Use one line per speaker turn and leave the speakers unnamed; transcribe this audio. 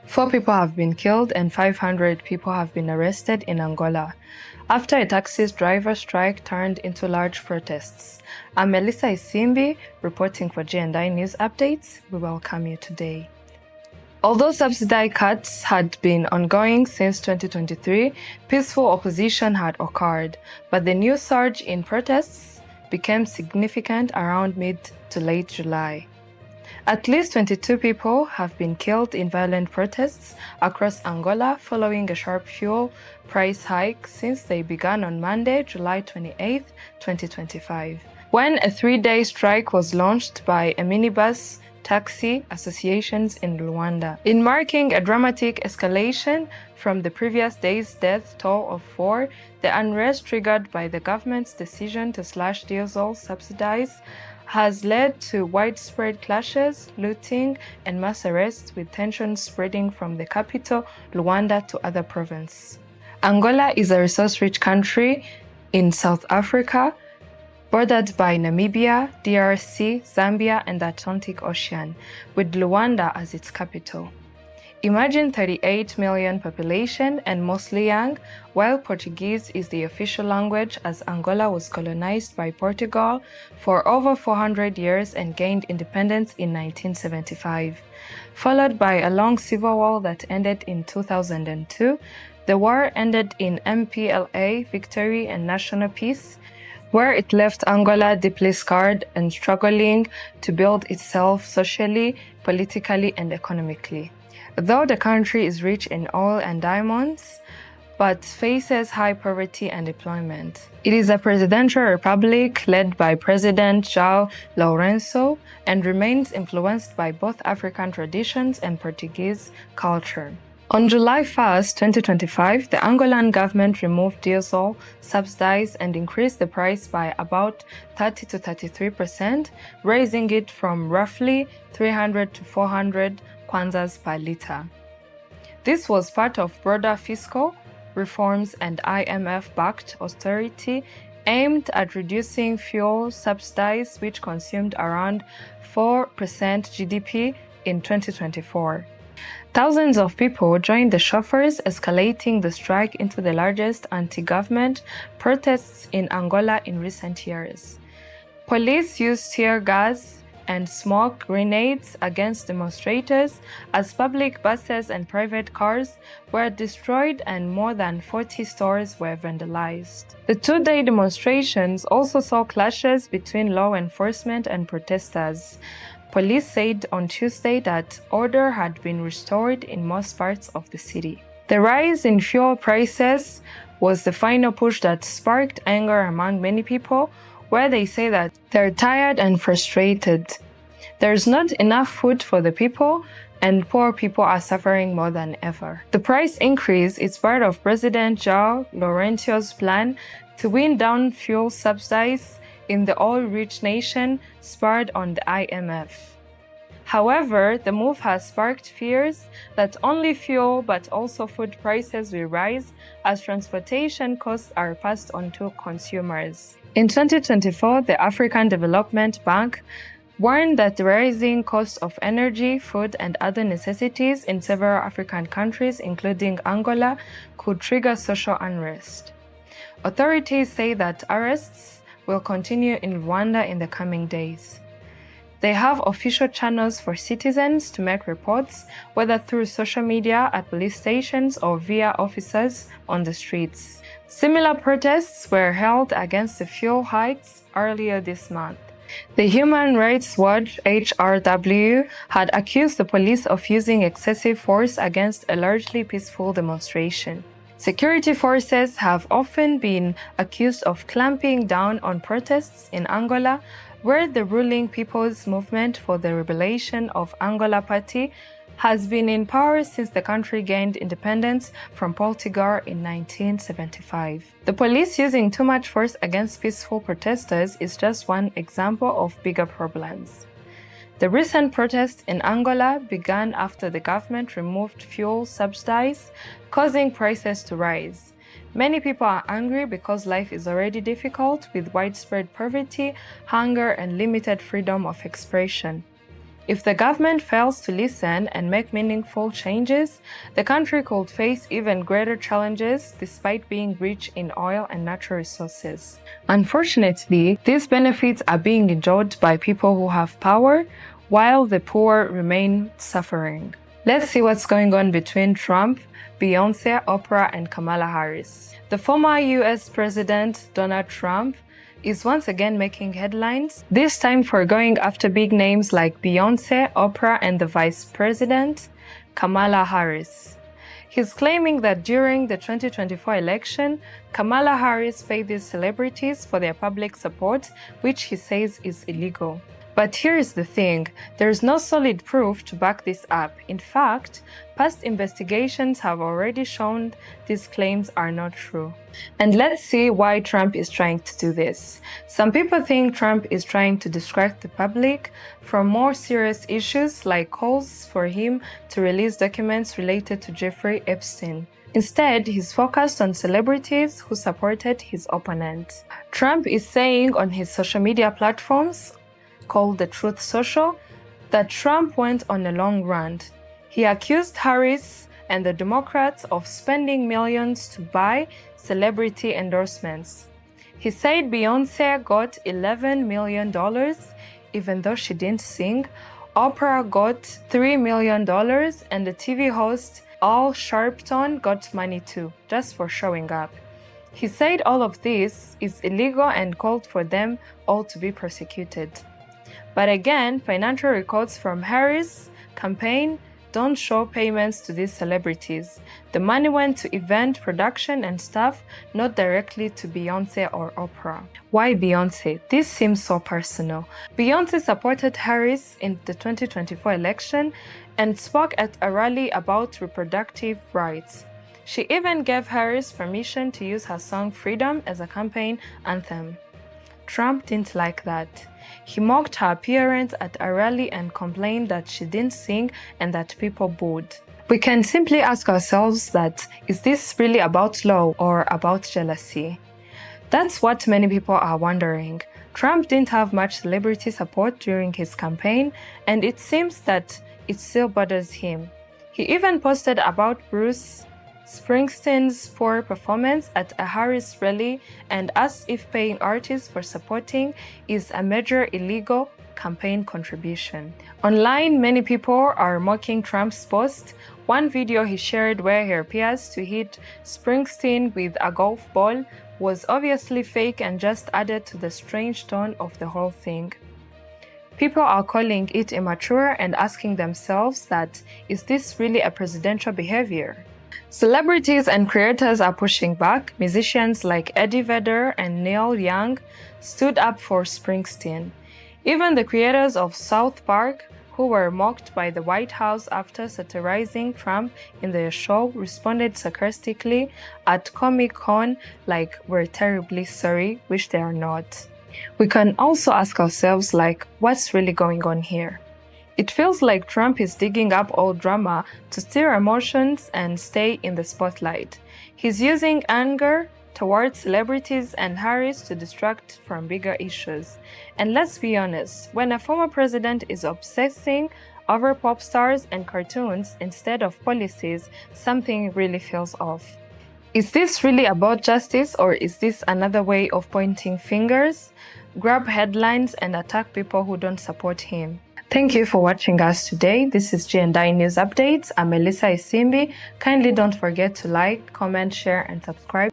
4 people have been killed and 500 people have been arrested in Angola after a taxi driver strike turned into large protests. I'm Melissa Isimbi, reporting for G&I News Updates. We welcome you today. Although subsidy cuts had been ongoing since 2023, peaceful opposition had occurred, but the new surge in protests became significant around mid to late July. At least 22 people have been killed in violent protests across Angola following a sharp fuel price hike since they began on Monday, July 28, 2025, when a 3-day strike was launched by a minibus taxi associations in Luanda. In marking a dramatic escalation from the previous day's death toll of 4, the unrest triggered by the government's decision to slash diesel subsidies has led to widespread clashes, looting, and mass arrests, with tensions spreading from the capital, Luanda, to other provinces. Angola is a resource-rich country in South Africa, bordered by Namibia, DRC, Zambia, and the Atlantic Ocean, with Luanda as its capital. Imagine 38 million population and mostly young, while Portuguese is the official language as Angola was colonized by Portugal for over 400 years and gained independence in 1975. Followed by a long civil war that ended in 2002, the war ended in MPLA victory and national peace, where it left Angola deeply scarred and struggling to build itself socially, politically, and economically. Though the country is rich in oil and diamonds, but faces high poverty and unemployment. It is a presidential republic led by President João Lourenço and remains influenced by both African traditions and Portuguese culture. On July 1, 2025, the Angolan government removed diesel subsidies and increased the price by about 30 to 33%, raising it from roughly 300 to 400 kwanzas per liter. This was part of broader fiscal reforms and IMF-backed austerity aimed at reducing fuel subsidies, which consumed around 4% GDP in 2024. Thousands of people joined the chauffeurs, escalating the strike into the largest anti-government protests in Angola in recent years. Police used tear gas and smoke grenades against demonstrators as public buses and private cars were destroyed and more than 40 stores were vandalized. The 2-day demonstrations also saw clashes between law enforcement and protesters. Police said on Tuesday that order had been restored in most parts of the city. The rise in fuel prices was the final push that sparked anger among many people, where they say that they're tired and frustrated. There's not enough food for the people, and poor people are suffering more than ever. The price increase is part of President João Lourenço's plan to wind down fuel subsidies in the oil-rich nation spurred on the IMF. However, the move has sparked fears that only fuel but also food prices will rise as transportation costs are passed on to consumers. In 2024, the African Development Bank warned that the rising cost of energy, food, and other necessities in several African countries, including Angola, could trigger social unrest. Authorities say that arrests will continue in Rwanda in the coming days. They have official channels for citizens to make reports, whether through social media, at police stations, or via officers on the streets. Similar protests were held against the fuel hikes earlier this month. The Human Rights Watch (HRW) had accused the police of using excessive force against a largely peaceful demonstration. Security forces have often been accused of clamping down on protests in Angola, where the ruling People's Movement for the Liberation of Angola party has been in power since the country gained independence from Portugal in 1975. The police using too much force against peaceful protesters is just one example of bigger problems. The recent protests in Angola began after the government removed fuel subsidies, causing prices to rise. Many people are angry because life is already difficult with widespread poverty, hunger, and limited freedom of expression. If the government fails to listen and make meaningful changes, the country could face even greater challenges despite being rich in oil and natural resources. Unfortunately, these benefits are being enjoyed by people who have power, while the poor remain suffering. Let's see what's going on between Trump, Beyonce, Oprah, and Kamala Harris. The former US President Donald Trump is once again making headlines, this time for going after big names like Beyonce, Oprah, and the Vice President, Kamala Harris. He's claiming that during the 2024 election, Kamala Harris paid these celebrities for their public support, which he says is illegal. But here's the thing, there's no solid proof to back this up. In fact, past investigations have already shown these claims are not true. And let's see why Trump is trying to do this. Some people think Trump is trying to distract the public from more serious issues like calls for him to release documents related to Jeffrey Epstein. Instead, he's focused on celebrities who supported his opponent. Trump is saying on his social media platforms, called the Truth Social, that Trump went on a long rant. He accused Harris and the Democrats of spending millions to buy celebrity endorsements. He said Beyonce got $11 million even though she didn't sing, Oprah got $3 million, and the TV host Al Sharpton got money too, just for showing up. He said all of this is illegal and called for them all to be prosecuted. But again, financial records from Harris' campaign don't show payments to these celebrities. The money went to event production and stuff, not directly to Beyonce or Oprah. Why Beyonce? This seems so personal. Beyonce supported Harris in the 2024 election and spoke at a rally about reproductive rights. She even gave Harris permission to use her song Freedom as a campaign anthem. Trump didn't like that. He mocked her appearance at a rally and complained that she didn't sing and that people booed. We can simply ask ourselves that, is this really about law or about jealousy? That's what many people are wondering. Trump didn't have much celebrity support during his campaign, and it seems that it still bothers him. He even posted about Bruce Springsteen's poor performance at a Harris rally and asked if paying artists for supporting is a major illegal campaign contribution. Online, many people are mocking Trump's post. One video he shared where he appears to hit Springsteen with a golf ball was obviously fake and just added to the strange tone of the whole thing. People are calling it immature and asking themselves that, is this really a presidential behavior? Celebrities and creators are pushing back. Musicians like Eddie Vedder and Neil Young stood up for Springsteen. Even the creators of South Park, who were mocked by the White House after satirizing Trump in their show, responded sarcastically at Comic-Con like, "We're terribly sorry, wish they are not." We can also ask ourselves what's really going on here? It feels like Trump is digging up old drama to stir emotions and stay in the spotlight. He's using anger towards celebrities and Harris to distract from bigger issues. And let's be honest, when a former president is obsessing over pop stars and cartoons instead of policies, something really feels off. Is this really about justice, or is this another way of pointing fingers, grab headlines, and attack people who don't support him? Thank you for watching us today. This is G&I News Updates. I'm Melissa Isimbi. Kindly don't forget to like, comment, share, and subscribe.